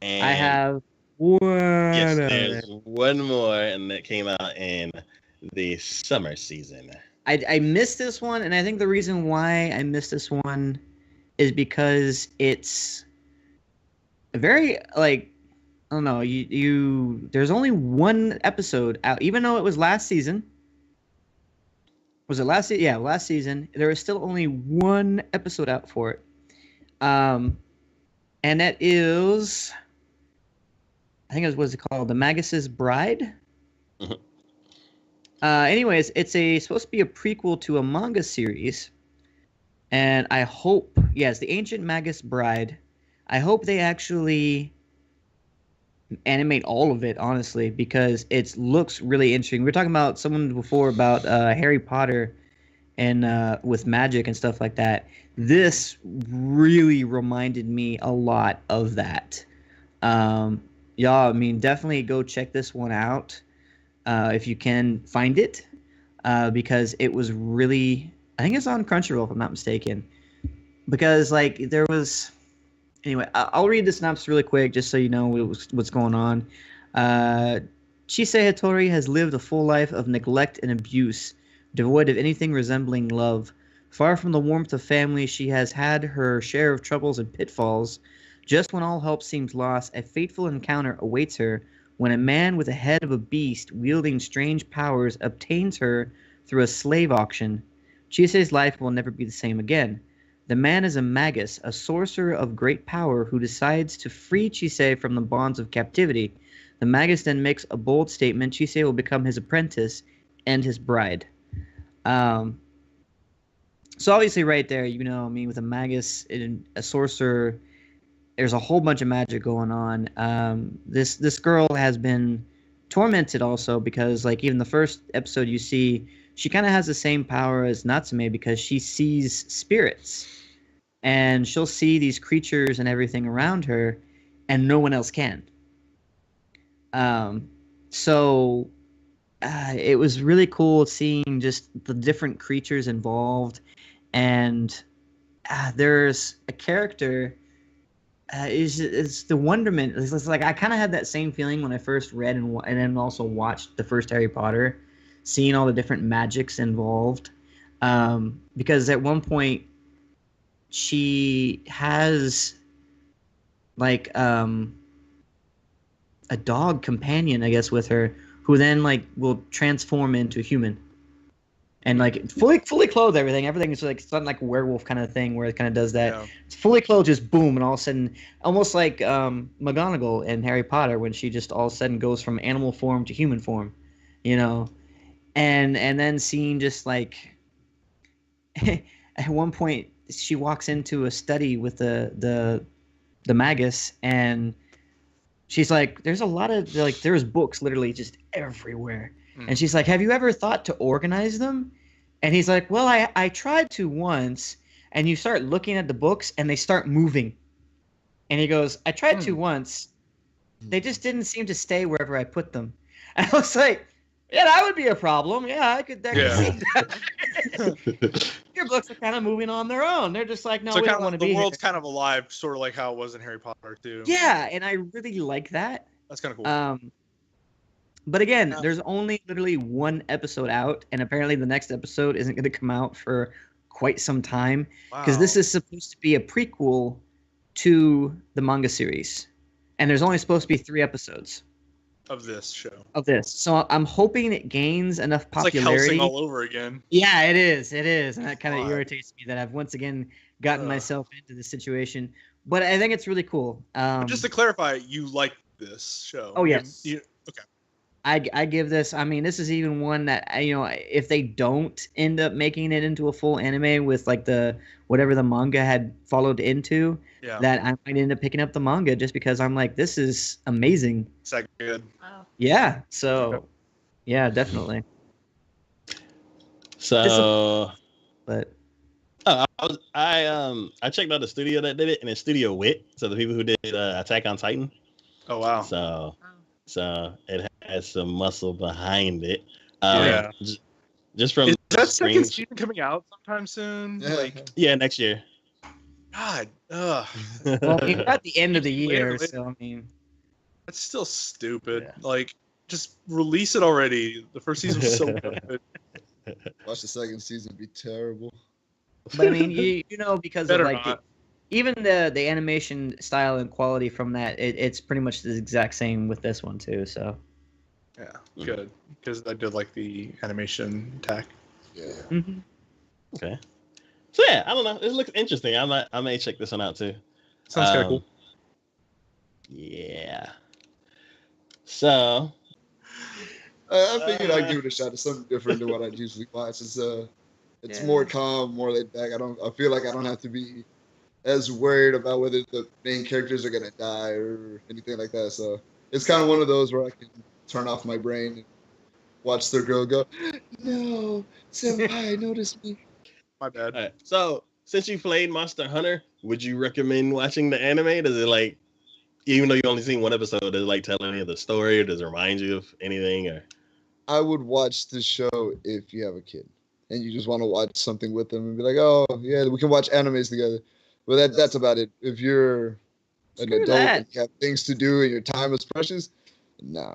I And have one yes, of there's it. one more, and that came out in the summer season. I missed this one, and I think the reason why I missed this one is because it's very like I don't know. You there's only one episode out, even though it was last season. Was it last? Yeah, last season. There was still only one episode out for it. Um, and that is, I think it was what's it called, The Magus's Bride. Mhm. Anyways, it's supposed to be a prequel to a manga series, and I hope, yes, The Ancient Magus Bride. I hope they actually animate all of it, honestly, because it looks really interesting. We were talking about someone before about Harry Potter and with magic and stuff like that. This really reminded me a lot of that. Um, y'all, I mean, definitely go check this one out if you can find it, because it was really. I think it's on Crunchyroll, if I'm not mistaken. Because like there was. Anyway, I'll read the synopsis really quick, just so you know what's going on. Uh, Chise Hattori has lived a full life of neglect and abuse, devoid of anything resembling love. Far from the warmth of family, she has had her share of troubles and pitfalls. Just when all hope seems lost, a fateful encounter awaits her when a man with the head of a beast, wielding strange powers, obtains her through a slave auction. Chise's life will never be the same again. The man is a magus, a sorcerer of great power who decides to free Chise from the bonds of captivity. The magus then makes a bold statement. Chise will become his apprentice and his bride. Um, so obviously right there, you know, I mean, with a magus and a sorcerer, there's a whole bunch of magic going on. This girl has been tormented also because, like, even the first episode you see, she kind of has the same power as Natsume because she sees spirits, and she'll see these creatures and everything around her, and no one else can. Um, so it was really cool seeing just the different creatures involved, and there's a character. Is the wonderment? It's like I kind of had that same feeling when I first read and then also watched the first Harry Potter, seeing all the different magics involved. Because at one point she has like a dog companion, I guess, with her, who then like will transform into a human and like fully clothed everything. Everything is like it's not like a werewolf kind of thing where it kind of does that. Yeah. It's fully clothed, just boom, and all of a sudden, almost like McGonagall in Harry Potter when she just all of a sudden goes from animal form to human form, you know, and then seeing just like at one point she walks into a study with the magus, and she's like, there's a lot of like there's books literally just everywhere. And she's like, have you ever thought to organize them? And he's like, well, I tried to once. And you start looking at the books and they start moving. And he goes, I tried to once. They just didn't seem to stay wherever I put them. And I was like, yeah, that would be a problem. Yeah, I could see that. Your books are kind of moving on their own. They're just like, no, So we kind don't want to of be the world's here. kind of alive, sort of like how it was in Harry Potter too. Yeah, and I really like that. That's kind of cool. But again, there's only literally one episode out, and apparently the next episode isn't going to come out for quite some time because this is supposed to be a prequel to the manga series, and there's only supposed to be 3 episodes of this show. So I'm hoping it gains enough popularity. It's like Hellsing all over again. Yeah, it is, and that kind of irritates me that I've once again gotten myself into this situation. But I think it's really cool. But just to clarify, you like this show? Oh yes. Okay. I give this. I mean, this is even one that you know, if they don't end up making it into a full anime with like the whatever the manga had followed into, that I might end up picking up the manga just because I'm like, this is amazing. Is that good? Wow. Yeah. So, yeah, definitely. So, but I checked out the studio that did it, and it's Studio Wit. So the people who did Attack on Titan. Oh wow. So it has some muscle behind it. Just from is that second season coming out sometime soon? Yeah, next year. God. Well, we're at the end of the year, so I mean. That's still stupid. Yeah. Like, just release it already. The first season was so good. Watch the second season be terrible. But I mean, you know, because Better of like not. even the animation style and quality from that, it's pretty much the exact same with this one too. So Yeah, good. Because I did like the animation tech. Yeah. Mhm. Okay. So yeah, I don't know. It looks interesting. I may check this one out too. Sounds kind of cool. Yeah. So I figured I'd give it a shot. It's something different than what I usually watch. It's more calm, more laid back. I feel like I don't have to be as worried about whether the main characters are gonna die or anything like that. So it's kind of one of those where I can turn off my brain and watch the girl go, "No, senpai, notice me." My bad. all right. So since you played Monster Hunter, would you recommend watching the anime? Does it like, even though you only seen one episode, does it like tell any of the story, or does it remind you of anything? Or I would watch the show if you have a kid and you just want to watch something with them and be like, "Oh yeah, we can watch animes together." But that's about it. If you're an Screw adult that. and you have things to do and your time is precious, nah.